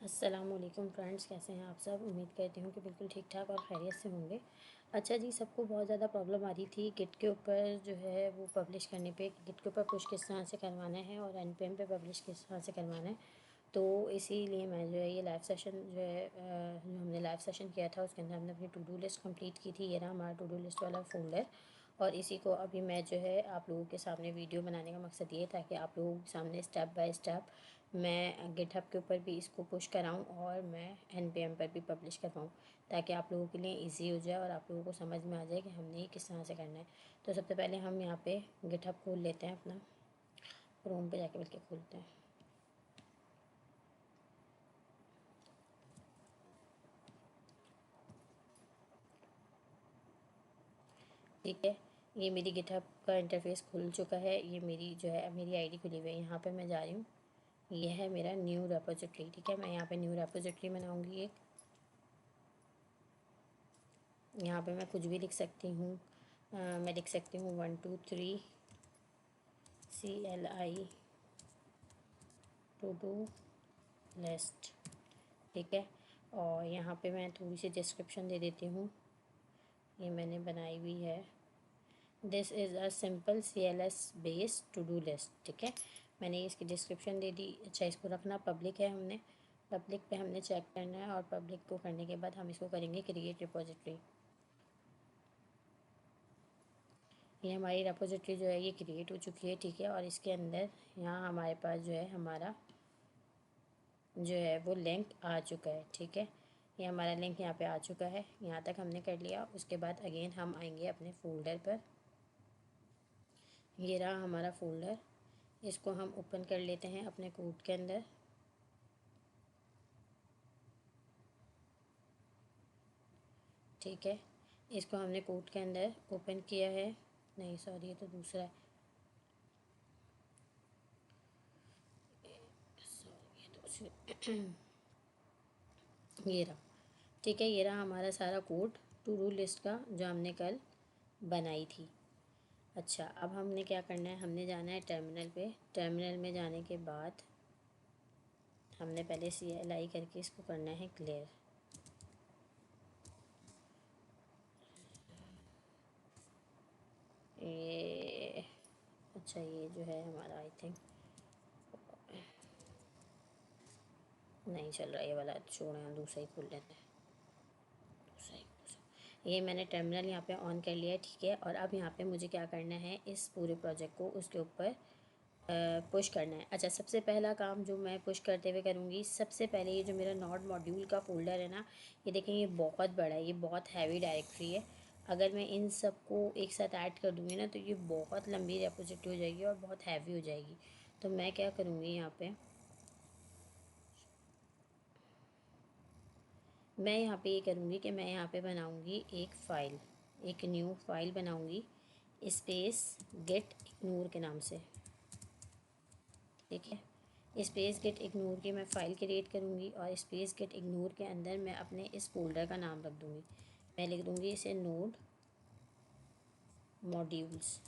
अस्सलामुअलैकुम फ्रेंड्स, कैसे हैं आप सब। उम्मीद करती हूँ कि बिल्कुल ठीक ठाक और खैरियत से होंगे। अच्छा जी, सबको बहुत ज़्यादा प्रॉब्लम आ रही थी गिट के ऊपर जो है वो पब्लिश करने पे, गिट के ऊपर पुश किस तरह से करवाना है और एनपीएम पे पब्लिश किस तरह से करवाना है। तो इसीलिए मैं जो है ये लाइव सेशन जो है जो हमने लाइव सेशन किया था उसके अंदर हमने अपनी टू डू लिस्ट कंप्लीट की थी। ये रहा हमारा टू डू लिस्ट वाला फोल्डर और इसी को अभी मैं जो है आप लोगों के सामने वीडियो बनाने का मकसद ये ताकि आप लोगों के सामने स्टेप बाय स्टेप मैं गिटहब के ऊपर भी इसको पुश कराऊं और मैं एनपीएम पर भी पब्लिश करवाऊं ताकि आप लोगों के लिए इजी हो जाए और आप लोगों को समझ में आ जाए कि हमने ये किस तरह से करना है। तो सबसे पहले हम यहाँ पे गिटहब खोल लेते हैं, अपना क्रोम पे जाके बल्कि खोलते हैं। ठीक है, ये मेरी गिटहब का इंटरफेस खुल चुका है। ये मेरी जो है मेरी आईडी खुली हुई है। यहाँ पे मैं जा रही हूँ, ये है मेरा न्यू रेपोजिटरी। ठीक है, मैं यहाँ पे न्यू रेपोजिटरी बनाऊँगी एक। यहाँ पे मैं कुछ भी लिख सकती हूँ। मैं लिख सकती हूँ 123 CLI टू डू लिस्ट। ठीक है, और यहाँ पे मैं थोड़ी सी डिस्क्रिप्शन दे देती हूँ, ये मैंने बनाई हुई है। This is a simple CLS based to do list. ठीक है, मैंने इसकी डिस्क्रिप्शन दे दी। अच्छा, इसको रखना पब्लिक है, हमने पब्लिक पे हमने चेक करना है और पब्लिक को करने के बाद हम इसको करेंगे क्रिएट रिपोजिटरी। ये हमारी रेपोजिटरी जो है ये क्रिएट हो चुकी है। ठीक है, और इसके अंदर यहाँ हमारे पास जो है हमारा जो है वो लिंक आ चुका है। ठीक है, ये हमारा लिंक यहाँ पे आ चुका है। यहाँ तक हमने कर लिया। उसके बाद अगेन हम आएंगे अपने फोल्डर पर। ये रहा हमारा फोल्डर, इसको हम ओपन कर लेते हैं अपने कोड के अंदर। ठीक है, इसको हमने कोड के अंदर ओपन किया है। नहीं सॉरी, ये तो दूसरा है। सॉरी, ये दूसरी ये रहा। ठीक है, ये रहा हमारा सारा कोड टू डू लिस्ट का जो हमने कल बनाई थी। अच्छा, अब हमने क्या करना है, हमने जाना है टर्मिनल पे। टर्मिनल में जाने के बाद हमने पहले CLI करके इसको करना है क्लियर। ये अच्छा, ये जो है हमारा आई थिंक नहीं चल रहा, ये वाला छोड़ें, हम दूसरा ही खोल लेते हैं। ये मैंने टर्मिनल यहाँ पे ऑन कर लिया है। ठीक है, और अब यहाँ पे मुझे क्या करना है, इस पूरे प्रोजेक्ट को उसके ऊपर पुश करना है। अच्छा, सबसे पहला काम जो मैं पुश करते हुए करूँगी, सबसे पहले ये जो मेरा नॉड मॉड्यूल का फोल्डर है ना, ये देखें ये बहुत बड़ा है, ये बहुत हैवी डायरेक्टरी है। अगर मैं इन सबको एक साथ ऐड कर दूँगी ना तो ये बहुत लंबी रेपोजिटरी हो जाएगी और बहुत हैवी हो जाएगी। तो मैं क्या करूँगी, यहाँ पे मैं यहाँ पे ये करूँगी कि मैं यहाँ पे बनाऊँगी एक फ़ाइल, एक न्यू फाइल बनाऊँगी स्पेस गेट इग्नोर के नाम से। ठीक है, स्पेस गेट इग्नोर की मैं फ़ाइल क्रिएट करूँगी और स्पेस गेट इग्नोर के अंदर मैं अपने इस फोल्डर का नाम रख दूँगी। मैं लिख दूँगी इसे नोड मॉड्यूल्स।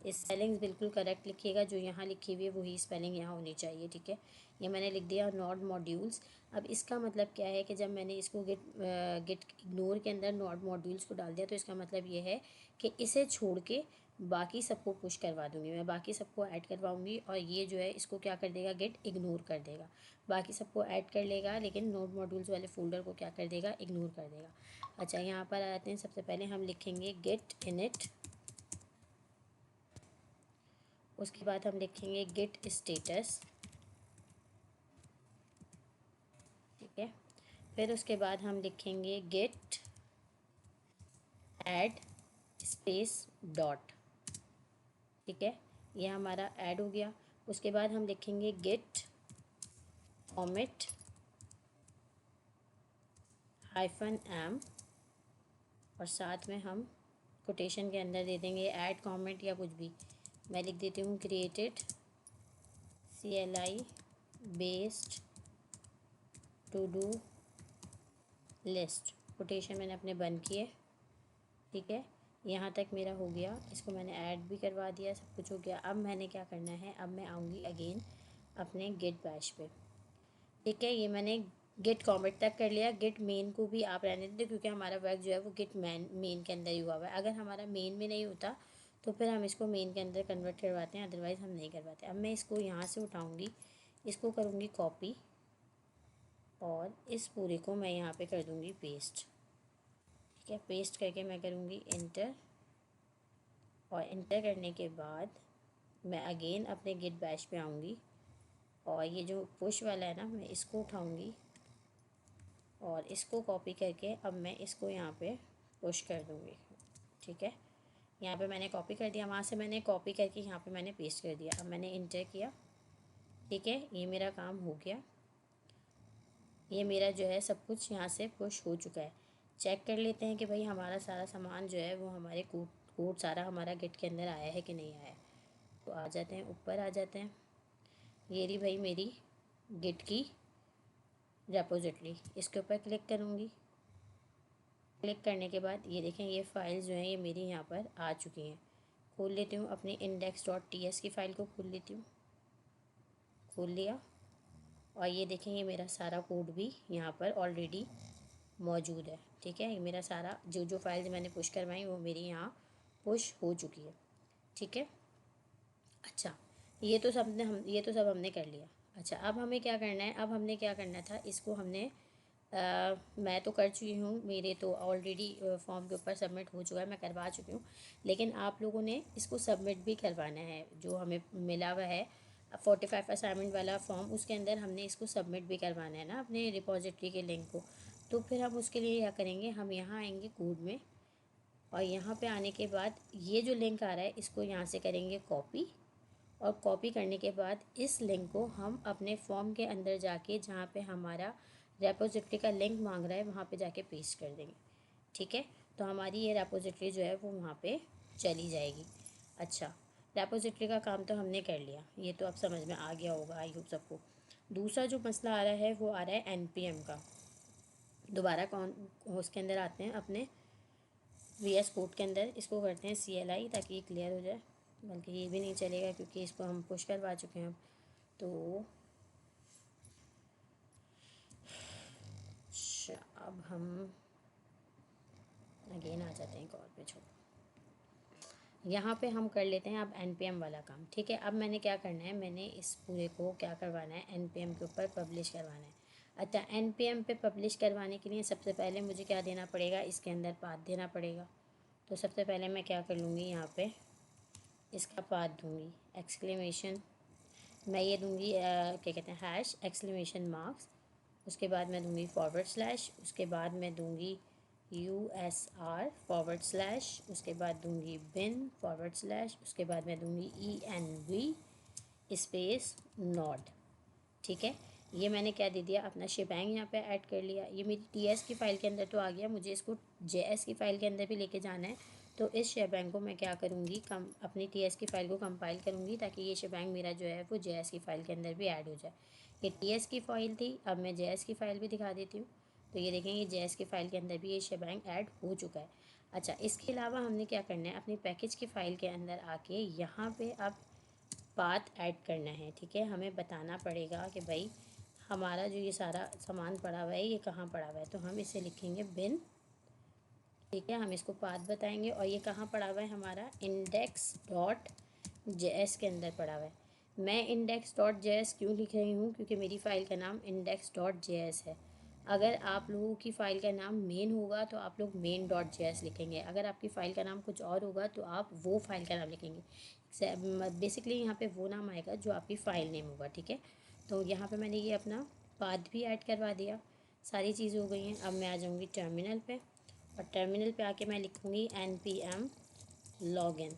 स्पेलिंग्स बिल्कुल करेक्ट लिखिएगा, जो यहाँ लिखी हुई है वही स्पेलिंग यहाँ होनी चाहिए। ठीक है, ये मैंने लिख दिया नॉड मॉड्यूल्स। अब इसका मतलब क्या है कि जब मैंने इसको गेट इग्नोर के अंदर नॉड मॉड्यूल्स को डाल दिया तो इसका मतलब ये है कि इसे छोड़ के बाकी सबको पुश करवा दूँगी, मैं बाकी सबको ऐड करवाऊँगी और ये जो है इसको क्या कर देगा, गेट इग्नोर कर देगा। बाकी सबको ऐड कर लेगा लेकिन नोड मॉड्यूल्स वाले फोल्डर को क्या कर देगा, इग्नोर कर देगा। अच्छा, यहाँ पर आते हैं, सबसे पहले हम लिखेंगे गेट इनिट। उसके बाद हम लिखेंगे गिट स्टेटस। ठीक है, फिर उसके बाद हम लिखेंगे गिट ऐड स्पेस डॉट। ठीक है, ये हमारा ऐड हो गया। उसके बाद हम लिखेंगे गिट कॉमिट -m और साथ में हम कोटेशन के अंदर दे देंगे ऐड कॉमेंट या कुछ भी। मैं लिख देती हूँ created CLI based to do list. Quotation मैंने अपने बंद किए। ठीक है, यहाँ तक मेरा हो गया, इसको मैंने ऐड भी करवा दिया, सब कुछ हो गया। अब मैंने क्या करना है, अब मैं आऊँगी अगेन अपने गिट बैश पे। ठीक है, ये मैंने गिट कॉमेट तक कर लिया। गिट मेन को भी आप रहने देते क्योंकि हमारा वर्क जो है वो गिट मेन के अंदर ही हुआ हुआ है। अगर हमारा मेन में नहीं होता तो फिर हम इसको मेन के अंदर कन्वर्ट करवाते हैं, अदरवाइज़ हम नहीं करवाते। अब मैं इसको यहाँ से उठाऊँगी, इसको करूँगी कॉपी और इस पूरे को मैं यहाँ पे कर दूँगी पेस्ट। ठीक है, पेस्ट करके मैं करूँगी इंटर, और इंटर करने के बाद मैं अगेन अपने गिट बैश पे आऊँगी और ये जो पुश वाला है ना, मैं इसको उठाऊँगी और इसको कॉपी करके अब मैं इसको यहाँ पे पुश कर दूँगी। ठीक है, यहाँ पे मैंने कॉपी कर दिया, वहाँ से मैंने कॉपी करके यहाँ पे मैंने पेस्ट कर दिया। अब मैंने इंटर किया। ठीक है, ये मेरा काम हो गया। ये मेरा जो है सब कुछ यहाँ से पुश हो चुका है। चेक कर लेते हैं कि भाई हमारा सारा सामान जो है वो हमारे कोड सारा हमारा गिट के अंदर आया है कि नहीं आया है। तो आ जाते हैं, ऊपर आ जाते हैं। ये रही भाई मेरी गिट की रेपोजिटरी, इसके ऊपर क्लिक करूँगी। क्लिक करने के बाद ये देखें, ये फाइल्स जो हैं ये मेरी यहाँ पर आ चुकी हैं। खोल लेती हूँ अपनी index.ts की फ़ाइल को, खोल लेती हूँ। खोल लिया और ये देखें, ये मेरा सारा कोड भी यहाँ पर ऑलरेडी मौजूद है। ठीक है, ये मेरा सारा जो फाइल्स मैंने पुश करवाई वो मेरी यहाँ पुश हो चुकी है। ठीक है, अच्छा, ये तो सब हमने कर लिया। अच्छा, अब हमें क्या करना है, अब हमने क्या करना था, इसको हमने मैं तो कर चुकी हूँ, मेरे तो ऑलरेडी फॉर्म के ऊपर सबमिट हो चुका है, मैं करवा चुकी हूँ। लेकिन आप लोगों ने इसको सबमिट भी करवाना है, जो हमें मिला हुआ है 45 असाइनमेंट वाला फॉर्म, उसके अंदर हमने इसको सबमिट भी करवाना है ना अपने रिपॉजिटरी के लिंक को। तो फिर हम उसके लिए क्या करेंगे, हम यहाँ आएंगे कोड में, और यहाँ पे आने के बाद ये जो लिंक आ रहा है इसको यहाँ से करेंगे कॉपी, और कॉपी करने के बाद इस लिंक को हम अपने फॉर्म के अंदर जाके जहाँ पे हमारा रेपोजिटरी का लिंक मांग रहा है वहाँ पे जाके पेस्ट कर देंगे। ठीक है, तो हमारी ये रेपोजिटरी जो है वो वहाँ पे चली जाएगी। अच्छा, रेपोजिटरी का काम तो हमने कर लिया, ये तो अब समझ में आ गया होगा आई होप सबको। दूसरा जो मसला आ रहा है वो आ रहा है NPM का। दोबारा कौन उसके अंदर आते हैं अपने VS कोड के अंदर, इसको करते हैं CLI ताकि ये क्लियर हो जाए। बल्कि ये भी नहीं चलेगा क्योंकि इसको हम पुश करवा चुके हैं। तो अच्छा, अब हम अगेन आ जाते हैं कॉल पे, छोड़ो। यहाँ पे हम कर लेते हैं अब NPM वाला काम। ठीक है, अब मैंने क्या करना है, मैंने इस पूरे को क्या करवाना है, NPM के ऊपर पब्लिश करवाना है। अच्छा, NPM पे पब्लिश करवाने के लिए सबसे पहले मुझे क्या देना पड़ेगा, इसके अंदर पाथ देना पड़ेगा। तो सबसे पहले मैं क्या कर लूँगी, यहाँ पे इसका पाथ दूँगी एक्सक्लेमेशन, मैं ये दूँगी क्या कहते हैं हैश एक्सक्लेमेशन मार्क्स, उसके बाद मैं दूँगी /, उसके बाद मैं दूँगी USR /, उसके बाद दूँगी bin /, उसके बाद मैं दूँगी ENV स्पेस नॉट। ठीक है, ये मैंने क्या दे दिया, अपना शेबैंग यहाँ पे ऐड कर लिया। ये मेरी TS की फ़ाइल के अंदर तो आ गया, मुझे इसको JS की फ़ाइल के अंदर भी लेके जाना है। तो इस शेबैंग को मैं क्या करूँगी, अपनी TS की फ़ाइल को कंपाइल करूँगी ताकि ये शेबैंग मेरा जो है वो JS की फ़ाइल के अंदर भी ऐड हो जाए। ये TS की फ़ाइल थी, अब मैं JS की फ़ाइल भी दिखा देती हूँ। तो ये देखें, ये JS की फ़ाइल के अंदर भी ये शेबैंग ऐड हो चुका है। अच्छा, इसके अलावा हमने क्या करना है, अपनी पैकेज की फ़ाइल के अंदर आके यहाँ पे अब पाथ ऐड करना है। ठीक है, हमें बताना पड़ेगा कि भाई हमारा जो ये सारा सामान पड़ा हुआ है ये कहाँ पड़ा हुआ है। तो हम इसे लिखेंगे बिन। ठीक है, हम इसको पाथ बताएंगे, और ये कहाँ पड़ा हुआ है, हमारा index.js के अंदर पड़ा हुआ है। मैं index.js क्यों लिख रही हूँ, क्योंकि मेरी फ़ाइल का नाम index.js है। अगर आप लोगों की फ़ाइल का नाम मेन होगा तो आप लोग main.js लिखेंगे, अगर आपकी फ़ाइल का नाम कुछ और होगा तो आप वो फ़ाइल का नाम लिखेंगे। बेसिकली यहाँ पे वो नाम आएगा जो आपकी फ़ाइल नेम होगा। ठीक है, तो यहाँ पे मैंने ये अपना पाथ भी ऐड करवा दिया, सारी चीज़ें हो गई हैं। अब मैं आ जाऊँगी टर्मिनल पे, और टर्मिनल पे आके मैं लिखूँगी NPM लॉगिन।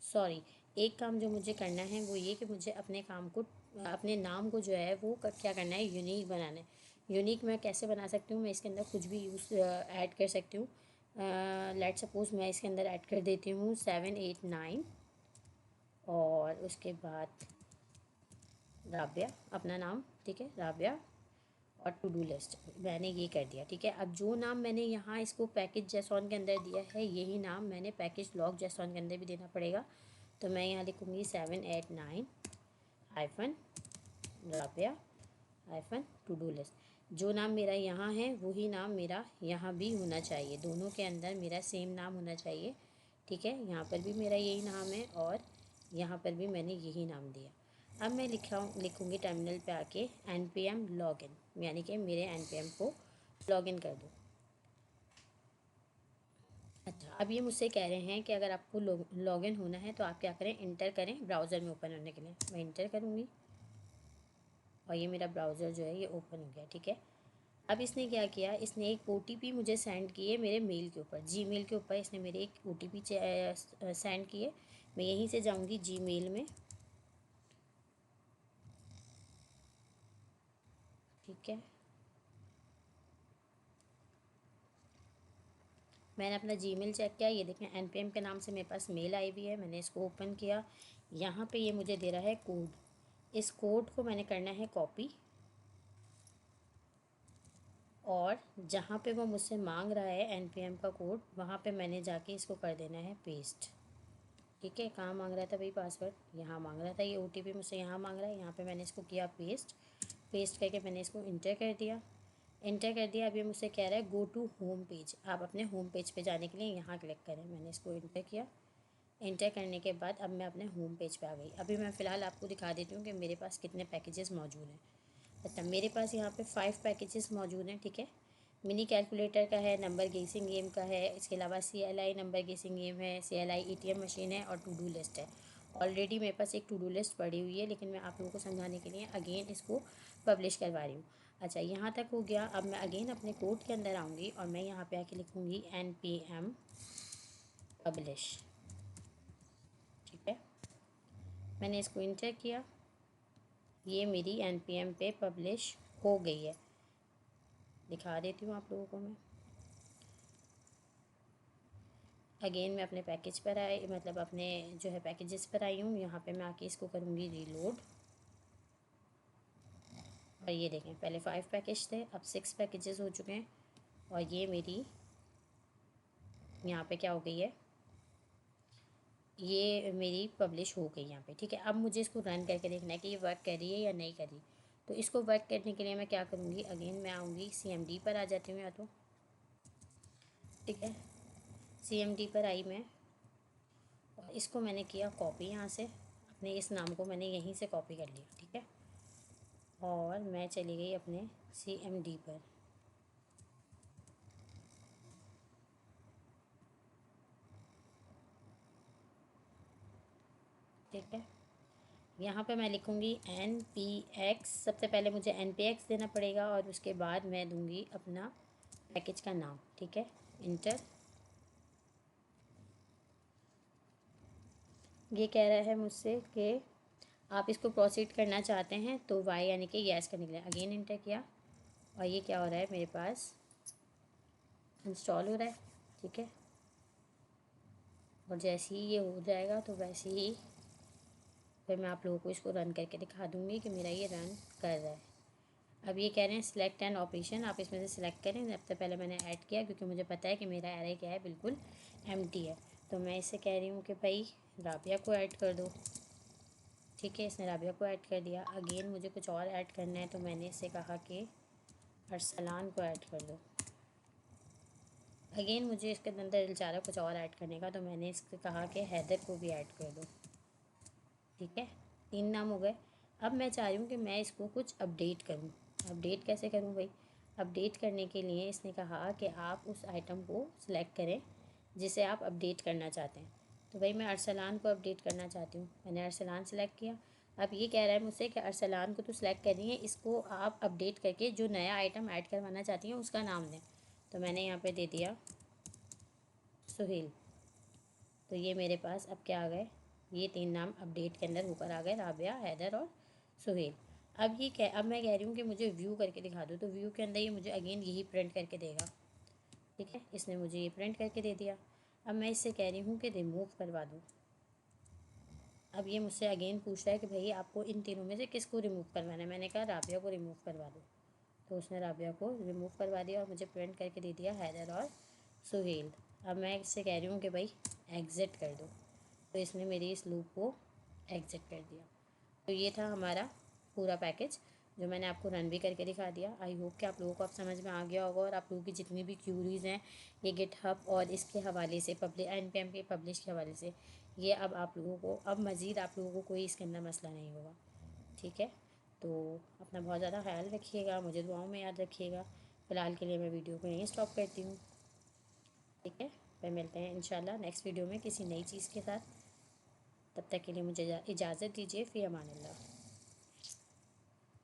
सॉरी, एक काम जो मुझे करना है वो ये कि मुझे अपने काम को, अपने नाम को जो है वो क्या करना है, यूनिक बनाना है। यूनिक मैं कैसे बना सकती हूँ, मैं इसके अंदर कुछ भी यूज़ ऐड कर सकती हूँ। लेट सपोज़ मैं इसके अंदर ऐड कर देती हूँ 789, और उसके बाद राबिया अपना नाम। ठीक है, राबिया, और टू डू लिस्ट मैंने ये कर दिया। ठीक है, अब जो नाम मैंने यहाँ इसको पैकेज जेसॉन के अंदर दिया है यही नाम मैंने पैकेज लॉग जेसॉन के अंदर भी देना पड़ेगा। तो मैं यहाँ लिखूँगी 789 hyphen Rabia hyphen to do list. जो नाम मेरा यहाँ है वही नाम मेरा यहाँ भी होना चाहिए, दोनों के अंदर मेरा सेम नाम होना चाहिए। ठीक है, यहाँ पर भी मेरा यही नाम है और यहाँ पर भी मैंने यही नाम दिया। अब मैं लिखूँगी टर्मिनल पे आके npm login, यानी कि मेरे npm को लॉगिन कर दो। अच्छा, अब ये मुझसे कह रहे हैं कि अगर आपको लॉगिन होना है तो आप क्या करें, इंटर करें ब्राउज़र में ओपन होने के लिए। मैं इंटर करूँगी और ये मेरा ब्राउज़र जो है ये ओपन हो गया। ठीक है, अब इसने क्या किया, इसने एक OTP मुझे सेंड किए मेरे मेल के ऊपर, जीमेल के ऊपर इसने मेरे एक OTP सेंड किए। मैं यहीं से जाऊँगी जीमेल में। ठीक है, मैंने अपना जीमेल चेक किया, ये देखें npm के नाम से मेरे पास मेल आई हुई है। मैंने इसको ओपन किया, यहाँ पे ये मुझे दे रहा है कोड। इस कोड को मैंने करना है कॉपी और जहाँ पे वो मुझसे मांग रहा है npm का कोड, वहाँ पे मैंने जाके इसको कर देना है पेस्ट। ठीक है, कहाँ मांग रहा था भाई पासवर्ड, यहाँ मांग रहा था, ये OTP मुझसे यहाँ मांग रहा है, यहाँ पे मैंने इसको किया पेस्ट। पेस्ट करके मैंने इसको इंटर कर दिया। इंटर कर दिया। अब ये मुझसे कह रहा है गो टू होम पेज, आप अपने होम पेज पे जाने के लिए यहाँ क्लिक करें। मैंने इसको इंटर किया। इंटर करने के बाद अब मैं अपने होम पेज पे आ गई। अभी मैं फ़िलहाल आपको दिखा देती हूँ कि मेरे पास कितने पैकेजेस मौजूद हैं। अच्छा, मेरे पास यहाँ पे 5 पैकेजेस मौजूद हैं। ठीक है, मिनी कैलकुलेटर का है, नंबर गेसिंग गेम का है, इसके अलावा CLI नंबर गेसिंग गेम है, CLI ATM मशीन है और टू डू लिस्ट है। ऑलरेडी मेरे पास एक टू डू लिस्ट पड़ी हुई है, लेकिन मैं आप लोगों को समझाने के लिए अगेन इसको पब्लिश करवा रही हूँ। अच्छा, यहाँ तक हो गया। अब मैं अगेन अपने कोड के अंदर आऊँगी और मैं यहाँ पे आके लिखूँगी npm पब्लिश। ठीक है, मैंने इसको इंटर किया, ये मेरी npm पे पब्लिश हो गई है। दिखा देती हूँ आप लोगों को मैं। अगेन मैं अपने पैकेज पर आई, मतलब अपने जो है पैकेजेस पर आई हूँ। यहाँ पे मैं आके इसको करूँगी रीलोड और ये देखें पहले 5 पैकेज थे, अब 6 पैकेजेस हो चुके हैं और ये मेरी यहाँ पे क्या हो गई है, ये मेरी पब्लिश हो गई यहाँ पे। ठीक है, अब मुझे इसको रन करके देखना है कि ये वर्क कर रही है या नहीं कर रही। तो इसको वर्क करने के लिए मैं क्या करूँगी, अगेन मैं आऊँगी CMD पर आ जाती हूँ या तो। ठीक है, CMD पर आई मैं और इसको मैंने किया कॉपी, यहाँ से अपने इस नाम को मैंने यहीं से कॉपी कर लिया। ठीक है, और मैं चली गई अपने CMD पर। ठीक है, यहाँ पे मैं लिखूँगी NPX। सबसे पहले मुझे NPX देना पड़ेगा और उसके बाद मैं दूँगी अपना पैकेज का नाम। ठीक है, इंटर। ये कह रहा है मुझसे कि आप इसको प्रोसीड करना चाहते हैं तो वाई यानी कि यस करने के लिए अगेन इंटर किया और ये क्या हो रहा है, मेरे पास इंस्टॉल हो रहा है। ठीक है, और जैसे ही ये हो जाएगा तो वैसे ही फिर मैं आप लोगों को इसको रन करके दिखा दूँगी कि मेरा ये रन कर रहा है। अब ये कह रहे हैं सिलेक्ट एन ऑपरेशन, आप इसमें से सिलेक्ट करें। सबसे पहले मैंने ऐड किया क्योंकि मुझे पता है कि मेरा एरे क्या है, बिल्कुल एम्प्टी है। तो मैं इससे कह रही हूँ कि भाई राबिया को ऐड कर दो। ठीक है, इसने राबिया को ऐड कर दिया। अगेन मुझे कुछ और ऐड करना है तो मैंने इससे कहा कि अरसलान को ऐड कर दो। अगेन मुझे इसके अंदर दिल चाह रहा कुछ और ऐड करने का, तो मैंने इससे कहा कि हैदर को भी ऐड कर दो। ठीक है, 3 नाम हो गए। अब मैं चाह रही हूँ कि मैं इसको कुछ अपडेट करूँ। अपडेट कैसे करूँ भाई, अपडेट करने के लिए इसने कहा कि आप उस आइटम को सिलेक्ट करें जिसे आप अपडेट करना चाहते हैं। तो भाई मैं अरसलान को अपडेट करना चाहती हूँ, मैंने अरसलान सेलेक्ट किया। अब ये कह रहा है मुझसे कि अरसलान को तो सिलेक्ट कर रही है, इसको आप अपडेट करके जो नया आइटम ऐड करवाना चाहती हैं उसका नाम दें। तो मैंने यहाँ पे दे दिया सुहेल। तो ये मेरे पास अब क्या आ गए, ये 3 नाम अपडेट के अंदर ऊपर आ गए, राबिया, हैदर और सुहेल। अब मैं कह रही हूँ कि मुझे व्यू करके दिखा दो। तो व्यू के अंदर ये मुझे अगेन यही प्रिंट करके देगा। ठीक है, इसने मुझे ये प्रिंट करके दे दिया। अब मैं इससे कह रही हूँ कि रिमूव करवा दूँ। अब ये मुझसे अगेन पूछ रहा है कि भाई आपको इन तीनों में से किसको रिमूव करवाना है। मैंने कहा राबिया को रिमूव करवा दो। तो उसने राबिया को रिमूव करवा दिया और मुझे प्रिंट करके दे दिया हैदर और सुहेल। अब मैं इससे कह रही हूँ कि भाई एग्ज़िट कर दो। तो इसने मेरी इस लूप को एग्ज़िट कर दिया। तो ये था हमारा पूरा पैकेज। जो मैंने आपको रन भी करके दिखा दिया। आई होप कि आप लोगों को अब समझ में आ गया होगा और आप लोगों की जितनी भी क्यूरीज़ हैं ये गिटहब और इसके हवाले से NPM के पब्लिश के हवाले से, ये अब आप लोगों को अब मज़ीद आप लोगों को कोई इसके अंदर मसला नहीं होगा। ठीक है, तो अपना बहुत ज़्यादा ख्याल रखिएगा, मुझे दुआओं में याद रखिएगा। फ़िलहाल के लिए मैं वीडियो को यहीं स्टॉप करती हूँ। ठीक है, फिर मिलते हैं इंशाल्लाह नेक्स्ट वीडियो में किसी नई चीज़ के साथ। तब तक के लिए मुझे इजाज़त दीजिए। फ़ी अमानिल्लाह।